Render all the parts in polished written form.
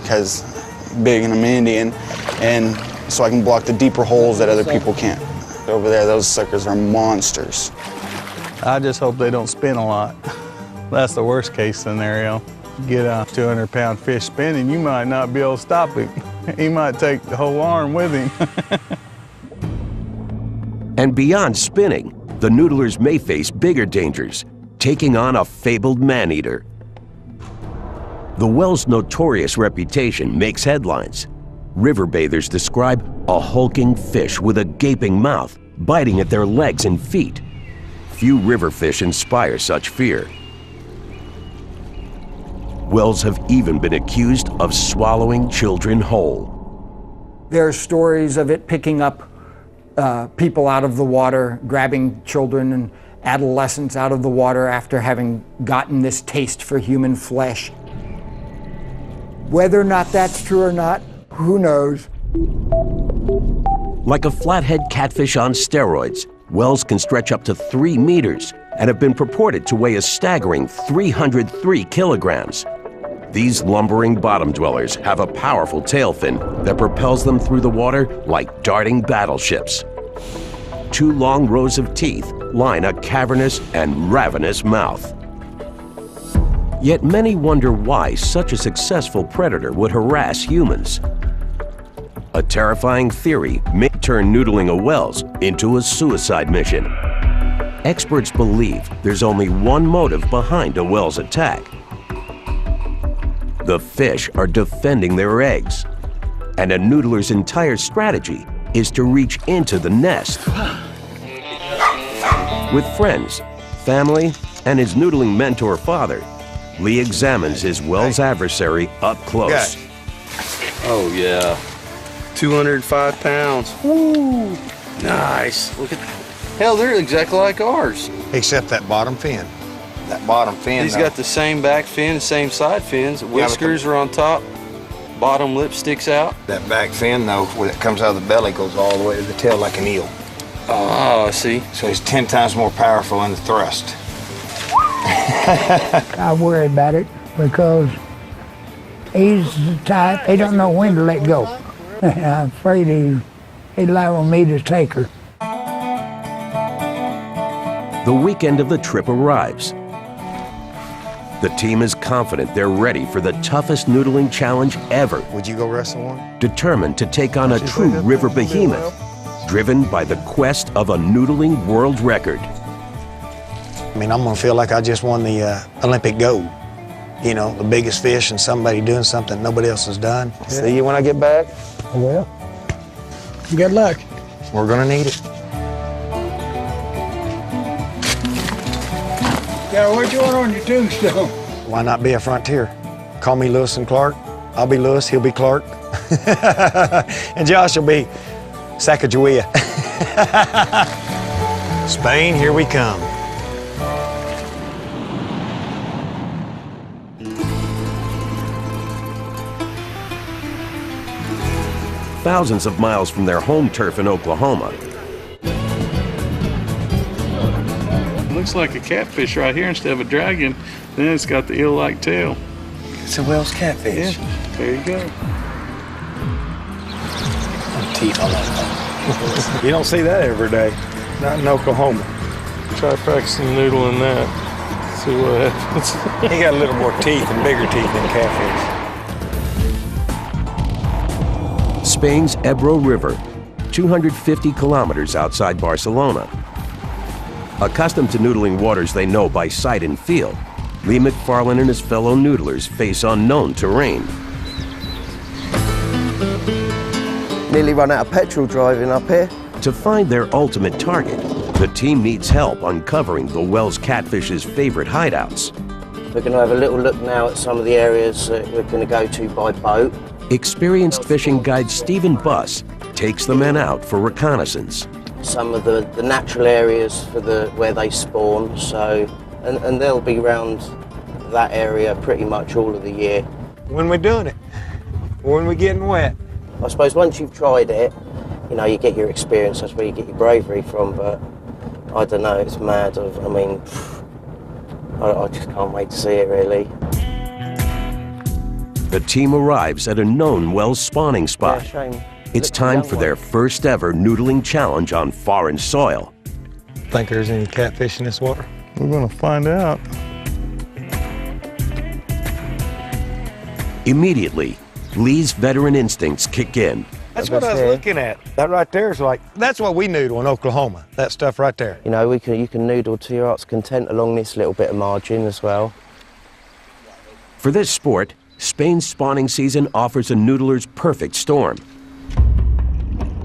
because big and I'm Indian, and so I can block the deeper holes that other people can't. Over there, those suckers are monsters. I just hope they don't spin a lot. That's the worst case scenario. Get a 200-pound fish spinning, you might not be able to stop him. He might take the whole arm with him. And beyond spinning, the noodlers may face bigger dangers, taking on a fabled man-eater. The whale's notorious reputation makes headlines. River bathers describe a hulking fish with a gaping mouth, biting at their legs and feet. Few river fish inspire such fear. Whales have even been accused of swallowing children whole. There are stories of it picking up people out of the water, grabbing children and adolescents out of the water after having gotten this taste for human flesh. Whether or not that's true or not, who knows? Like a flathead catfish on steroids, whales can stretch up to 3 meters and have been purported to weigh a staggering 303 kilograms. These lumbering bottom dwellers have a powerful tail fin that propels them through the water like darting battleships. 2 long rows of teeth line a cavernous and ravenous mouth. Yet many wonder why such a successful predator would harass humans. A terrifying theory may turn noodling a whales into a suicide mission. Experts believe there's only one motive behind a whale's attack. The fish are defending their eggs, and a noodler's entire strategy is to reach into the nest. With friends, family, and his noodling mentor father, Lee examines his whale's adversary up close. Oh yeah, 205 pounds. Woo! Nice. Look at that. Hell, they're exactly like ours. Except that bottom fin. That bottom fin. He's got the same back fin, the same side fins. Whiskers are on top. Bottom lip sticks out. That back fin, though, when it comes out of the belly, goes all the way to the tail like an eel. Oh, I see. So he's 10 times more powerful in the thrust. I worry about it because he's the type, he don't know when to let go. I'm afraid he'd allow me to take her. The weekend of the trip arrives. The team is confident they're ready for the toughest noodling challenge ever. Would you go wrestle one? Determined to take on a true river behemoth, driven by the quest of a noodling world record. I mean, I'm gonna feel like I just won the Olympic gold. You know, the biggest fish and somebody doing something nobody else has done. Yeah. See you when I get back. Well, good luck. We're gonna need it. Yeah, what you want on your tombstone? Why not be a frontier? Call me Lewis and Clark. I'll be Lewis, he'll be Clark. And Josh will be Sacagawea. Spain, here we come. Thousands of miles from their home turf in Oklahoma, Looks like a catfish right here instead of a dragon. Then it's got the eel-like tail. It's a whale's catfish. Yeah, there you go. Teeth on that. You don't see that every day. Not in Oklahoma. Try practicing noodling that. See what happens. He got a little more teeth and bigger teeth than catfish. Spain's Ebro River, 250 kilometers outside Barcelona. Accustomed to noodling waters they know by sight and feel, Lee McFarland and his fellow noodlers face unknown terrain. Nearly run out of petrol driving up here. To find their ultimate target, the team needs help uncovering the whale's catfish's favorite hideouts. We're going to have a little look now at some of the areas that we're going to go to by boat. Experienced fishing guide Stephen Buss takes the men out for reconnaissance. Some of the natural areas for where they spawn, so and they'll be around that area pretty much all of the year. When we're doing it, when we're getting wet. I suppose once you've tried it, you know, you get your experience, that's where you get your bravery from, but I don't know, it's mad. I mean, I just can't wait to see it, really. the team arrives at a known Wells spawning spot. shame. It's time for their first ever noodling challenge on foreign soil. Think there's any catfish in this water? We're gonna find out. Immediately, Lee's veteran instincts kick in. That's what I was looking at. That right there is like, that's what we noodle in Oklahoma, that stuff right there. You know, you can noodle to your heart's content along this little bit of margin as well. For this sport, Spain's spawning season offers a noodler's perfect storm.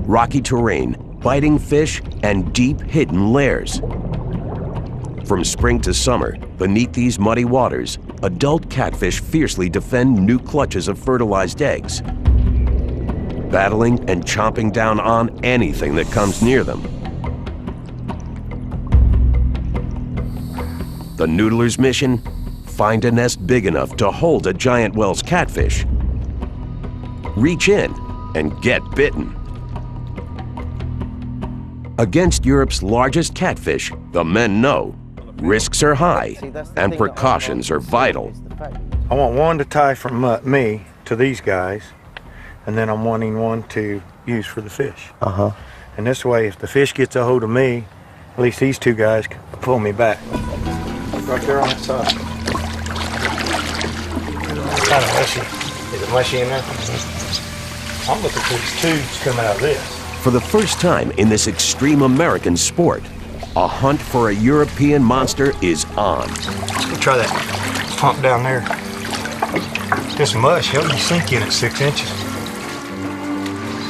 Rocky terrain, biting fish, and deep hidden lairs. From spring to summer, beneath these muddy waters, adult catfish fiercely defend new clutches of fertilized eggs, battling and chomping down on anything that comes near them. The noodler's mission? Find a nest big enough to hold a giant Wells catfish. Reach in and get bitten. Against Europe's largest catfish, the men know risks are high and precautions are vital. I want one to tie from me to these guys, and then I'm wanting one to use for the fish. And this way, if the fish gets a hold of me, at least these two guys can pull me back. Right there on that side. Kind of mushy. Is it mushy in there? I'm looking for these tubes coming out of this. For the first time in this extreme American sport, a hunt for a European monster is on. Let's go try that pump down there. This mush, hell, you sink in at 6 inches.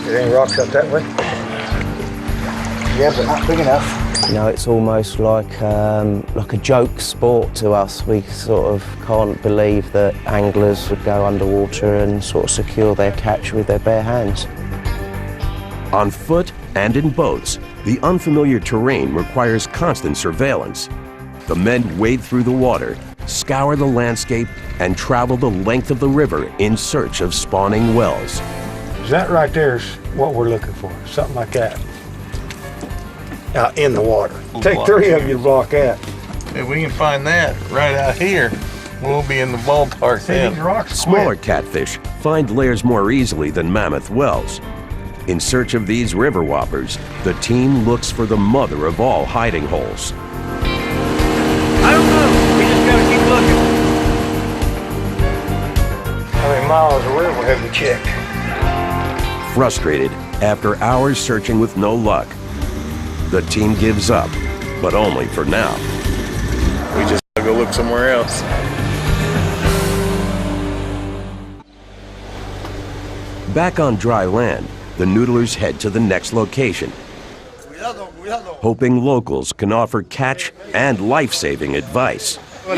There any rocks up that way? Yeah, but not big enough. You know, it's almost like a joke sport to us. We sort of can't believe that anglers would go underwater and sort of secure their catch with their bare hands. On foot and in boats, the unfamiliar terrain requires constant surveillance. The men wade through the water, scour the landscape, and travel the length of the river in search of spawning wells. That right there is what we're looking for, something like that. Out in the water. Take 3 of you to block that. If we can find that right out here, we'll be in the ballpark then. Smaller catfish find lairs more easily than mammoth wells. In search of these river whoppers, the team looks for the mother of all hiding holes. I don't know. We just gotta keep looking. How many miles of river have we checked? Frustrated, after hours searching with no luck, the team gives up, but only for now. We just gotta go look somewhere else. Back on dry land, the noodlers head to the next location, hoping locals can offer catch and life-saving advice. They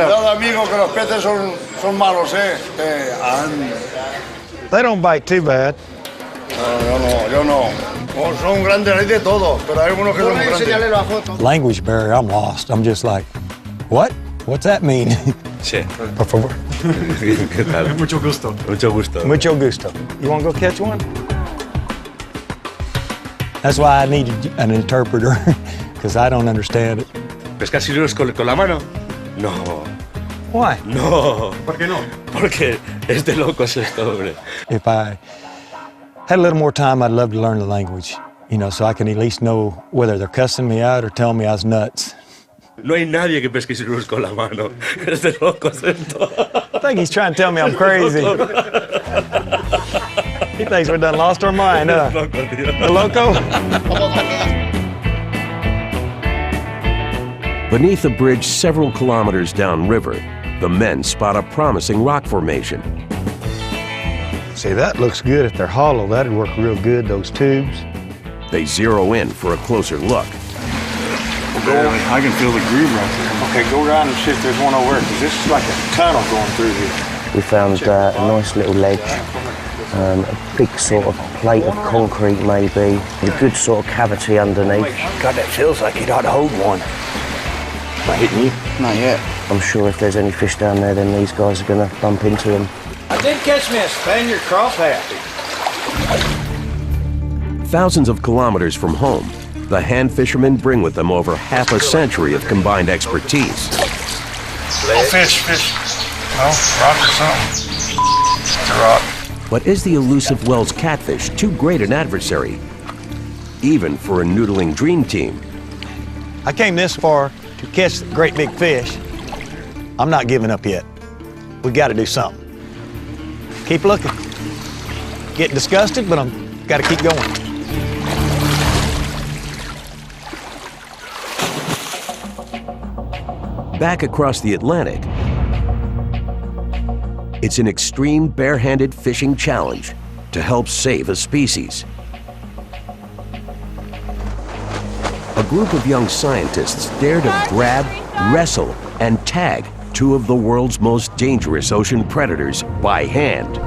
don't bite too bad. Language barrier, I'm lost. I'm just like, what? What's that mean? Che. Por favor. ¿Qué tal? Mucho gusto. Mucho gusto. Mucho gusto. You want to go catch one? That's why I needed an interpreter, because I don't understand it. ¿Pescar silurios con la mano? No. Why? No. ¿Por qué no? Porque es de locos esto, hombre. If I had a little more time, I'd love to learn the language, you know, so I can at least know whether they're cussing me out or telling me I was nuts. No hay nadie que pesque silurios con la mano. Es de locos esto. I think he's trying to tell me I'm crazy. He thinks we done lost our mind, huh? The loco? Beneath a bridge several kilometers downriver, the men spot a promising rock formation. See, that looks good. If they're hollow, that'd work real good, those tubes. They zero in for a closer look. I can feel the groove right there. Okay, go around and see if there's one over there, because this is like a tunnel going through here. We found a nice little ledge, a big sort of plate of concrete maybe, with a good sort of cavity underneath. God, that feels like it ought to hold one. Am I hitting you? Not yet. I'm sure if there's any fish down there, then these guys are going to bump into them. I did catch me a Spaniard crawfish. Thousands of kilometers from home, the hand fishermen bring with them over half a century of combined expertise. Oh, fish. No, rock or something. the rock. But is the elusive Wells catfish too great an adversary, even for a noodling dream team? I came this far to catch great big fish. I'm not giving up yet. We got to do something. Keep looking. Get disgusted, but I'm got to keep going. Back across the Atlantic, it's an extreme barehanded fishing challenge to help save a species. A group of young scientists dare to grab, wrestle, and tag two of the world's most dangerous ocean predators by hand.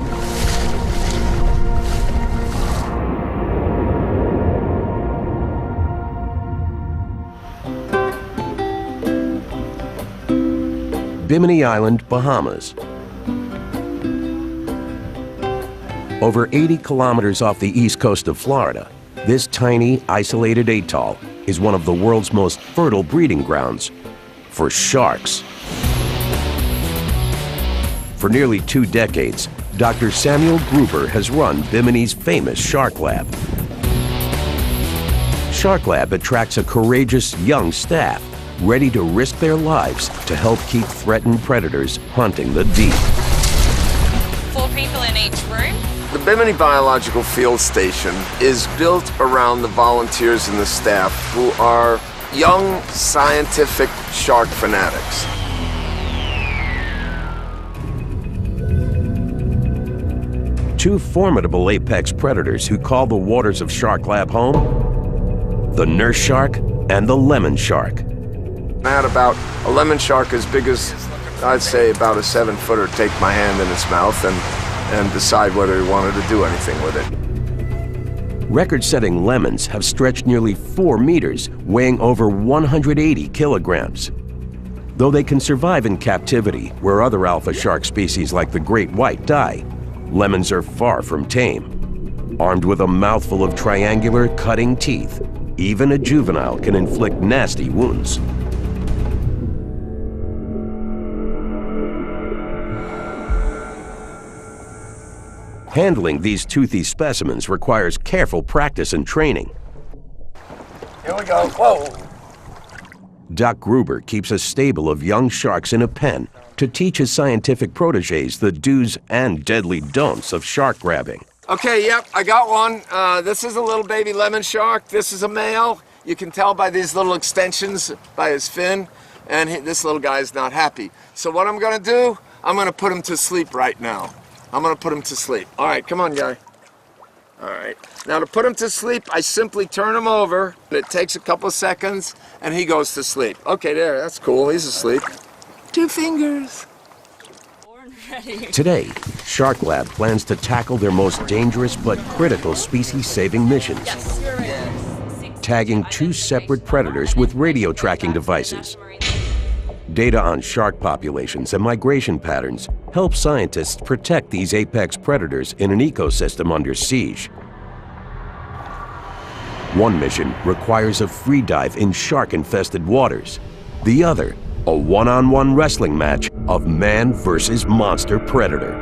Bimini Island, Bahamas. Over 80 kilometers off the east coast of Florida, this tiny, isolated atoll is one of the world's most fertile breeding grounds for sharks. For nearly 2 decades, Dr. Samuel Gruber has run Bimini's famous Shark Lab. Shark Lab attracts a courageous young staff ready to risk their lives to help keep threatened predators hunting the deep. 4 people in each room. The Bimini Biological Field Station is built around the volunteers and the staff who are young scientific shark fanatics. Two formidable apex predators who call the waters of Shark Lab home: the nurse shark and the lemon shark. I had about a lemon shark as big as, I'd say, about a 7-footer take my hand in its mouth and decide whether he wanted to do anything with it. Record-setting lemons have stretched nearly 4 meters, weighing over 180 kilograms. Though they can survive in captivity, where other alpha shark species like the great white die, lemons are far from tame. Armed with a mouthful of triangular, cutting teeth, even a juvenile can inflict nasty wounds. Handling these toothy specimens requires careful practice and training. Here we go. Whoa! Doc Gruber keeps a stable of young sharks in a pen to teach his scientific protégés the do's and deadly don'ts of shark grabbing. Okay, yep, I got one. This is a little baby lemon shark. This is a male. You can tell by these little extensions by his fin, and this little guy is not happy. So what I'm gonna do, I'm gonna put him to sleep right now. I'm gonna put him to sleep. All right, come on, guy. All right, now to put him to sleep, I simply turn him over. It takes a couple of seconds, and he goes to sleep. Okay, there, that's cool, he's asleep. 2 fingers. Today, Shark Lab plans to tackle their most dangerous but critical species-saving missions. Tagging 2 separate predators with radio tracking devices. Data on shark populations and migration patterns help scientists protect these apex predators in an ecosystem under siege. One mission requires a free dive in shark-infested waters. The other, a one-on-one wrestling match of man versus monster predator.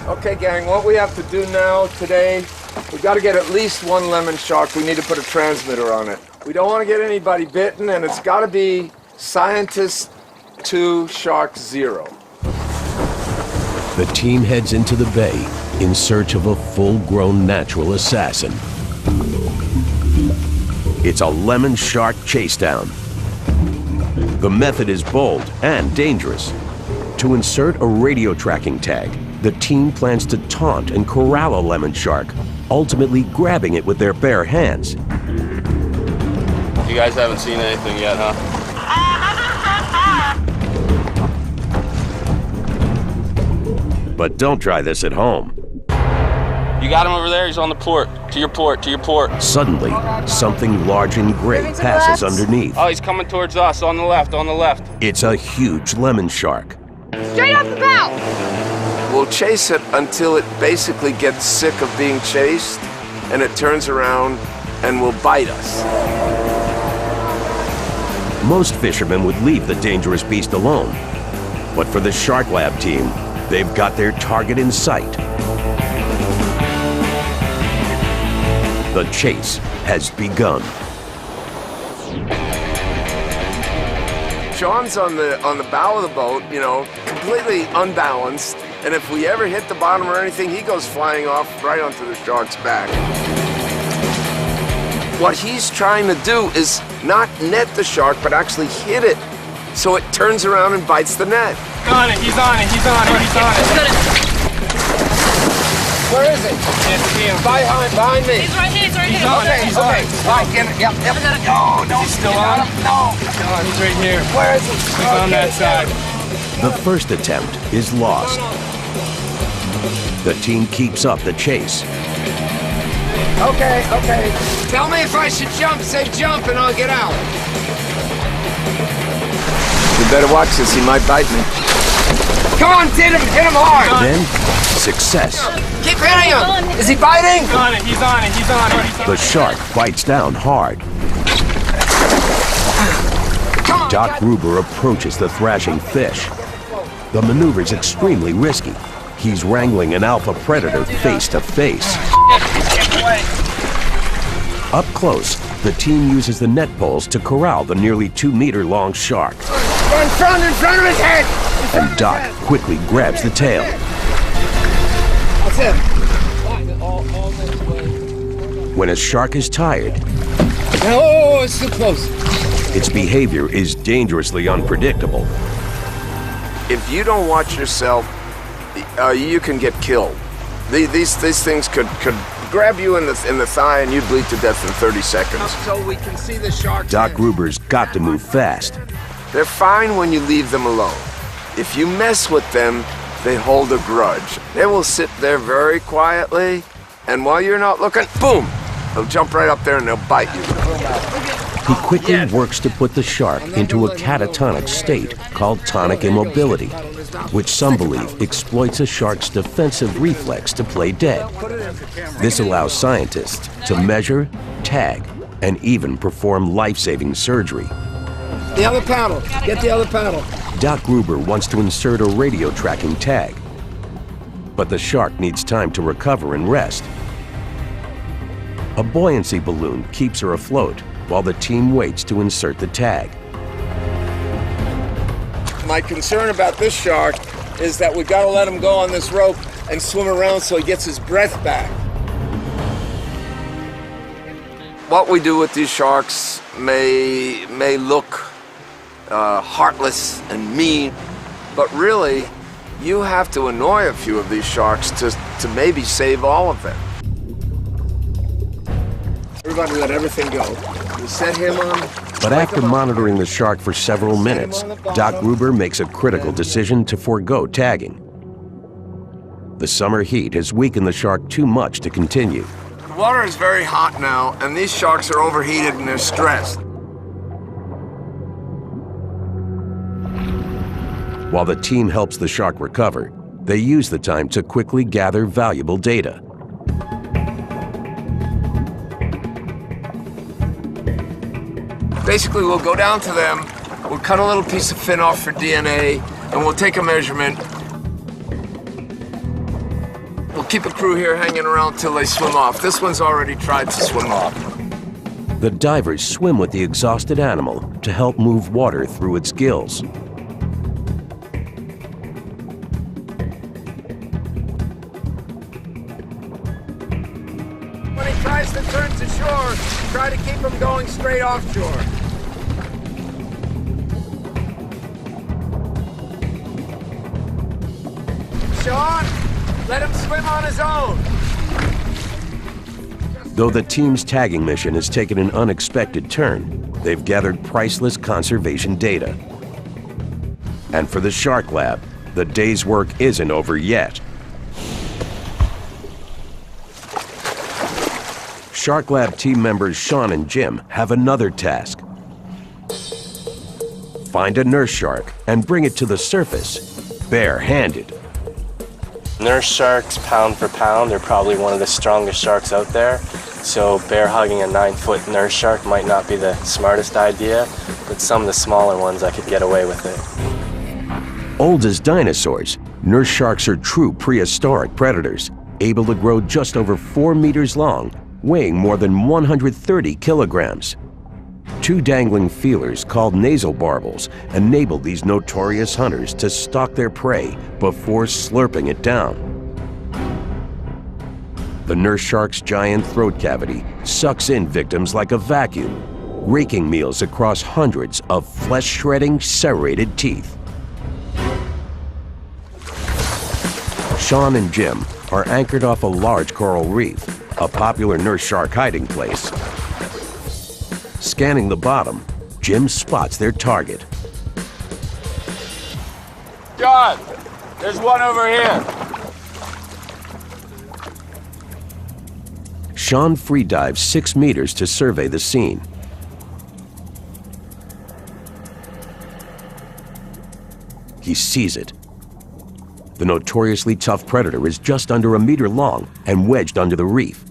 Okay, gang, what we have to do now today, we've got to get at least 1 lemon shark. We need to put a transmitter on it. We don't want to get anybody bitten, and it's got to be scientist 2, shark 0. The team heads into the bay in search of a full-grown natural assassin. It's a lemon shark chasedown. The method is bold and dangerous. To insert a radio tracking tag, the team plans to taunt and corral a lemon shark, ultimately grabbing it with their bare hands. You guys haven't seen anything yet, huh? But don't try this at home. You got him over there, he's on the port. To your port, to your port. Suddenly, something large and gray passes underneath. Oh, he's coming towards us, on the left, on the left. It's a huge lemon shark. Straight off the bow! We'll chase it until it basically gets sick of being chased, and it turns around and will bite us. Most fishermen would leave the dangerous beast alone. But for the Shark Lab team, They've got their target in sight. The chase has begun. Sean's on the bow of the boat, you know, completely unbalanced. And if we ever hit the bottom or anything, he goes flying off right onto the shark's back. What he's trying to do is not net the shark, but actually hit it so it turns around and bites the net. On it, he's on it, he's on it, he's on it. Where is it? Can't see him. Behind me. He's right here, he's right here. Okay, He's okay. on. All right, get it. Yep. No, He's still on? No. Oh, he's right here. Where is he? He's on that side. The first attempt is lost. The team keeps up the chase. Okay. Tell me if I should jump. Say jump and I'll get out. You better watch this. He might bite me. Come on, hit him hard. Then, success. Keep hitting him. Is he biting? He's on it, he's on it, he's on it. The shark bites down hard. Doc Gruber approaches the thrashing fish. The maneuver's extremely risky. He's wrangling an alpha predator face to face. Up close, the team uses the net poles to corral the nearly 2-meter-long shark. In front of his head. And Doc quickly grabs the tail. That's him. When a shark is tired, Oh, it's too close. its behavior is dangerously unpredictable. If you don't watch yourself, you can get killed. These things could grab you in the thigh and you bleed to death in 30 seconds. So we can see the sharks. Doc Gruber's got to move fast. They're fine when you leave them alone. If you mess with them, they hold a grudge. They will sit there very quietly, and while you're not looking, boom, they'll jump right up there and they'll bite you. He quickly works to put the shark into a catatonic state called tonic immobility, which some believe exploits a shark's defensive reflex to play dead. This allows scientists to measure, tag, and even perform life-saving surgery. The other paddle. Get the other paddle. Doc Gruber wants to insert a radio tracking tag, but the shark needs time to recover and rest. A buoyancy balloon keeps her afloat while the team waits to insert the tag. My concern about this shark is that we've got to let him go on this rope and swim around so he gets his breath back. What we do with these sharks may look heartless and mean, but really, you have to annoy a few of these sharks to maybe save all of them. Everybody let everything go. We set him on. But after monitoring the shark for several minutes, Doc Gruber makes a critical decision to forego tagging. The summer heat has weakened the shark too much to continue. The water is very hot now, and these sharks are overheated and they're stressed. While the team helps the shark recover, they use the time to quickly gather valuable data. Basically, we'll go down to them, we'll cut a little piece of fin off for DNA, and we'll take a measurement. We'll keep a crew here hanging around till they swim off. This one's already tried to swim off. The divers swim with the exhausted animal to help move water through its gills. When he tries to turn to shore, try to keep him going straight offshore. Sean, let him swim on his own. Though the team's tagging mission has taken an unexpected turn, they've gathered priceless conservation data. And for the Shark Lab, the day's work isn't over yet. Shark Lab team members Sean and Jim have another task. Find a nurse shark and bring it to the surface, bare-handed. Nurse sharks, pound for pound, they're probably one of the strongest sharks out there. So bear hugging a 9-foot nurse shark might not be the smartest idea, but some of the smaller ones I could get away with it. Old as dinosaurs, Nurse sharks are true prehistoric predators, able to grow just over 4 meters long, weighing more than 130 kilograms. 2 dangling feelers called nasal barbels enable these notorious hunters to stalk their prey before slurping it down. The nurse shark's giant throat cavity sucks in victims like a vacuum, raking meals across hundreds of flesh-shredding, serrated teeth. Sean and Jim are anchored off a large coral reef, a popular nurse shark hiding place. Scanning the bottom, Jim spots their target. John, there's one over here. Sean freedives 6 meters to survey the scene. He sees it. The notoriously tough predator is just under 1 meter long and wedged under the reef.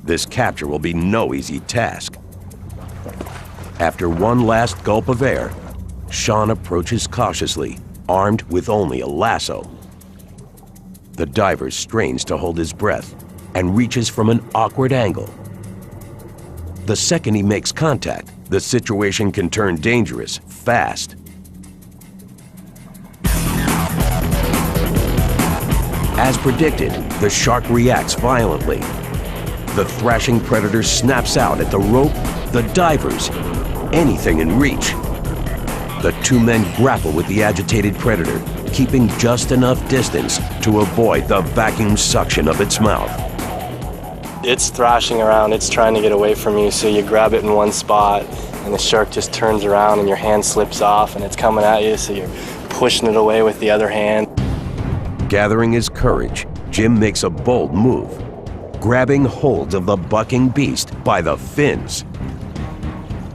This capture will be no easy task. After one last gulp of air, Sean approaches cautiously, armed with only a lasso. The diver strains to hold his breath and reaches from an awkward angle. The second he makes contact, the situation can turn dangerous fast. As predicted, the shark reacts violently. The thrashing predator snaps out at the rope, the divers, anything in reach. The 2 men grapple with the agitated predator, keeping just enough distance to avoid the vacuum suction of its mouth. It's thrashing around, it's trying to get away from you, so you grab it in one spot and the shark just turns around and your hand slips off and it's coming at you, so you're pushing it away with the other hand. Gathering his courage, Jim makes a bold move, grabbing hold of the bucking beast by the fins.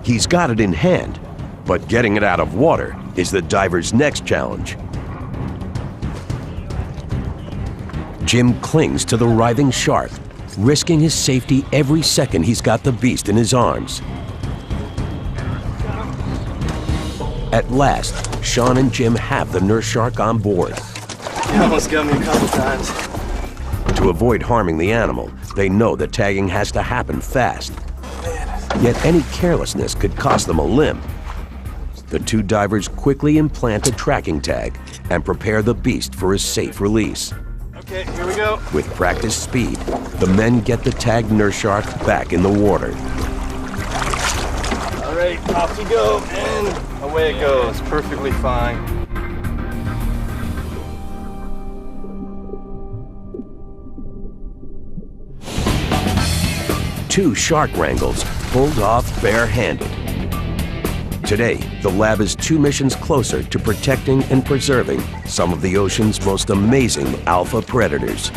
He's got it in hand, but getting it out of water is the diver's next challenge. Jim clings to the writhing shark, risking his safety every second he's got the beast in his arms. At last, Sean and Jim have the nurse shark on board. You almost got me a couple times. To avoid harming the animal, they know the tagging has to happen fast. Yet any carelessness could cost them a limb. The 2 divers quickly implant a tracking tag and prepare the beast for a safe release. Okay, here we go. With practiced speed, the men get the tagged nurse shark back in the water. All right, off you go, and away it goes, perfectly fine. Two shark wrangles pulled off bare-handed. Today, the lab is 2 missions closer to protecting and preserving some of the ocean's most amazing alpha predators.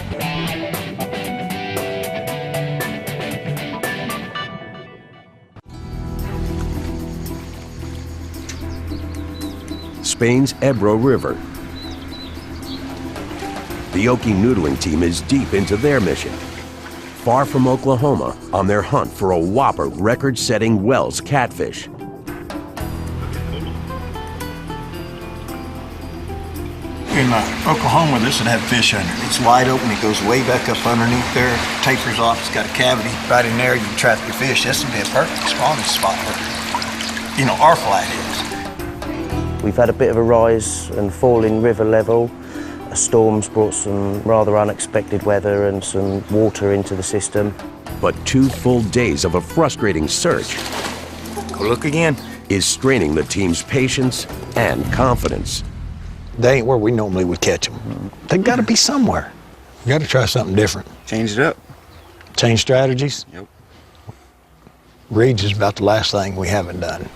Spain's Ebro River. The Okie noodling team is deep into their mission. Far from Oklahoma, on their hunt for a whopper record-setting Wells catfish. In Oklahoma, this would have fish under it. It's wide open. It goes way back up underneath there, tapers off. It's got a cavity right in there. You can trap your fish. This would be a perfect spawning spot where, our flat is. We've had a bit of a rise and fall in river level. Storms brought some rather unexpected weather and some water into the system. But 2 full days of a frustrating search Go look again. is straining the team's patience and confidence. They ain't where we normally would catch them. They've got to be somewhere. We got to try something different. Change it up. Change strategies. Yep. Reeds is about the last thing we haven't done.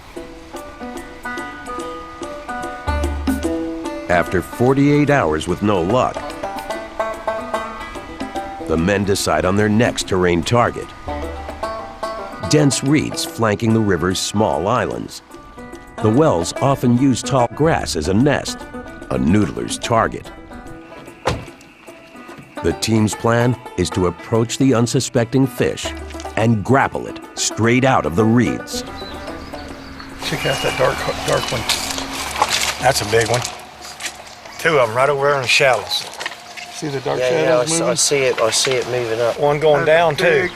After 48 hours with no luck, the men decide on their next terrain target. Dense reeds flanking the river's small islands. The Wells often use tall grass as a nest, a noodler's target. The team's plan is to approach the unsuspecting fish and grapple it straight out of the reeds. Check out that dark one. That's a big one. Two of them right over there in the shallows. See the dark shadows moving? I see it. I see it moving up. One going down too.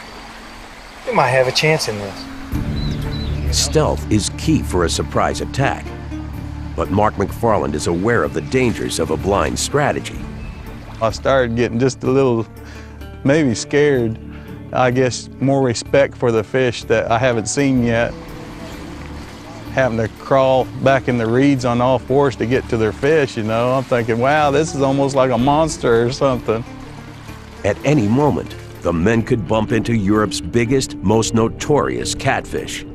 You might have a chance in this. Stealth is key for a surprise attack. But Mark McFarland is aware of the dangers of a blind strategy. I started getting just a little, maybe scared. I guess more respect for the fish that I haven't seen yet. Having to crawl back in the reeds on all fours to get to their fish, you know. I'm thinking, wow, this is almost like a monster or something. At any moment, the men could bump into Europe's biggest, most notorious catfish.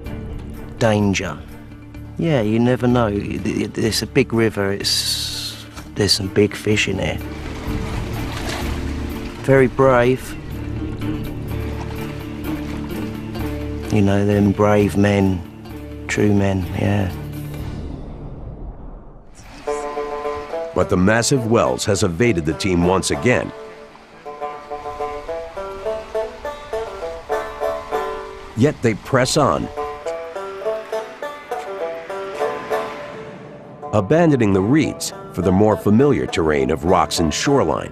Danger. Yeah, you never know. It's a big river. There's some big fish in there. Very brave. You know, them brave men, true men, yeah. But the massive Wells has evaded the team once again. Yet they press on, abandoning the reeds for the more familiar terrain of rocks and shoreline.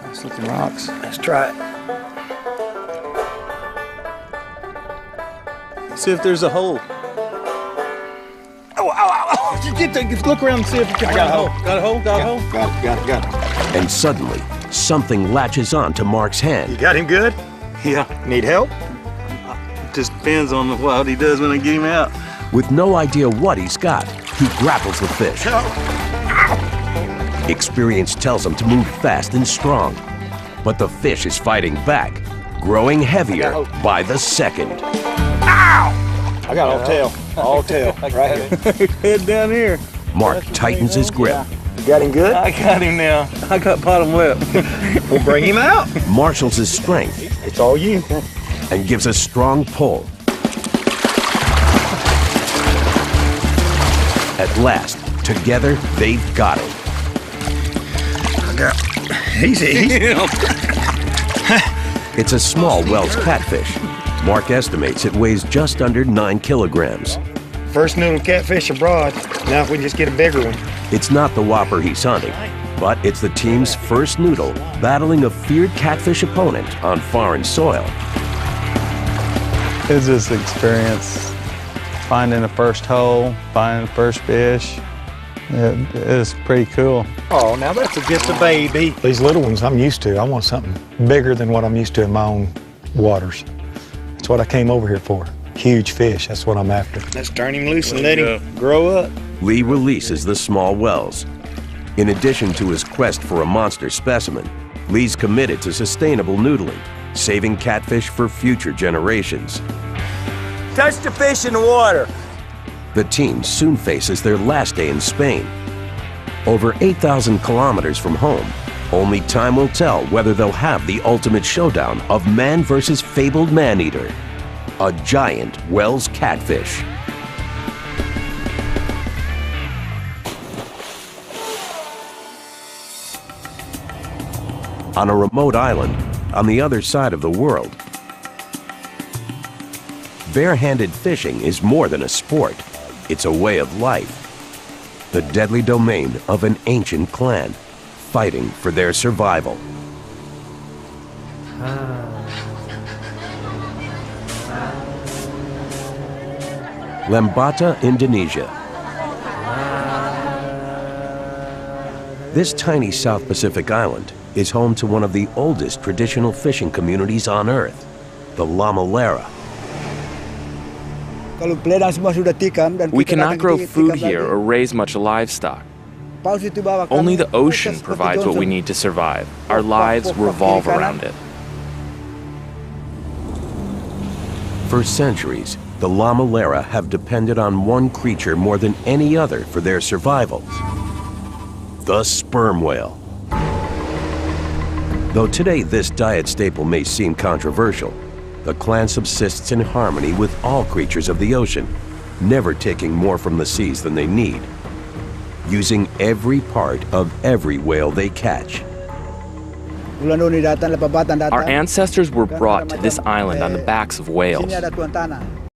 Nice looking rocks. Let's try it. See if there's a hole. Oh, ow, ow, ow. Just look around and see if you can find a hole. Got a hole? Got a hole? Got it. And suddenly, something latches on to Mark's hand. You got him good? Yeah. Need help? It just depends on what he does when I get him out. With no idea what he's got, he grapples the fish. Experience tells him to move fast and strong. But the fish is fighting back, growing heavier by the second. Ow! I got all tail, right here. Head down here. Mark tightens his grip. You got him good? I got him now. I got bottom lip. We'll bring him out. Marshals his strength. It's all you. And gives a strong pull. At last, together, they've got it. Easy. It's a small Wells catfish. Mark estimates it weighs just under 9 kilograms. First noodle catfish abroad. Now if we can just get a bigger one. It's not the whopper he's hunting, but it's the team's first noodle battling a feared catfish opponent on foreign soil. It's just experience. Finding the first hole, finding the first fish. It's pretty cool. Oh, now that's just a baby. These little ones I'm used to. I want something bigger than what I'm used to in my own waters. That's what I came over here for. Huge fish, that's what I'm after. Let's turn him loose and let him grow up. Lee releases the small Wells. In addition to his quest for a monster specimen, Lee's committed to sustainable noodling, saving catfish for future generations. Touch the fish in the water. The team soon faces their last day in Spain. Over 8,000 kilometers from home, only time will tell whether they'll have the ultimate showdown of man versus fabled man-eater, a giant Wells catfish. On a remote island on the other side of the world, bare-handed fishing is more than a sport. It's a way of life. The deadly domain of an ancient clan, fighting for their survival. Lembata, Indonesia. This tiny South Pacific island is home to one of the oldest traditional fishing communities on Earth, the Lamalera. We cannot grow food here or raise much livestock. Only the ocean provides what we need to survive. Our lives revolve around it. For centuries, the Lamalera have depended on one creature more than any other for their survival: the sperm whale. Though today this diet staple may seem controversial, the clan subsists in harmony with all creatures of the ocean, never taking more from the seas than they need, using every part of every whale they catch. Our ancestors were brought to this island on the backs of whales.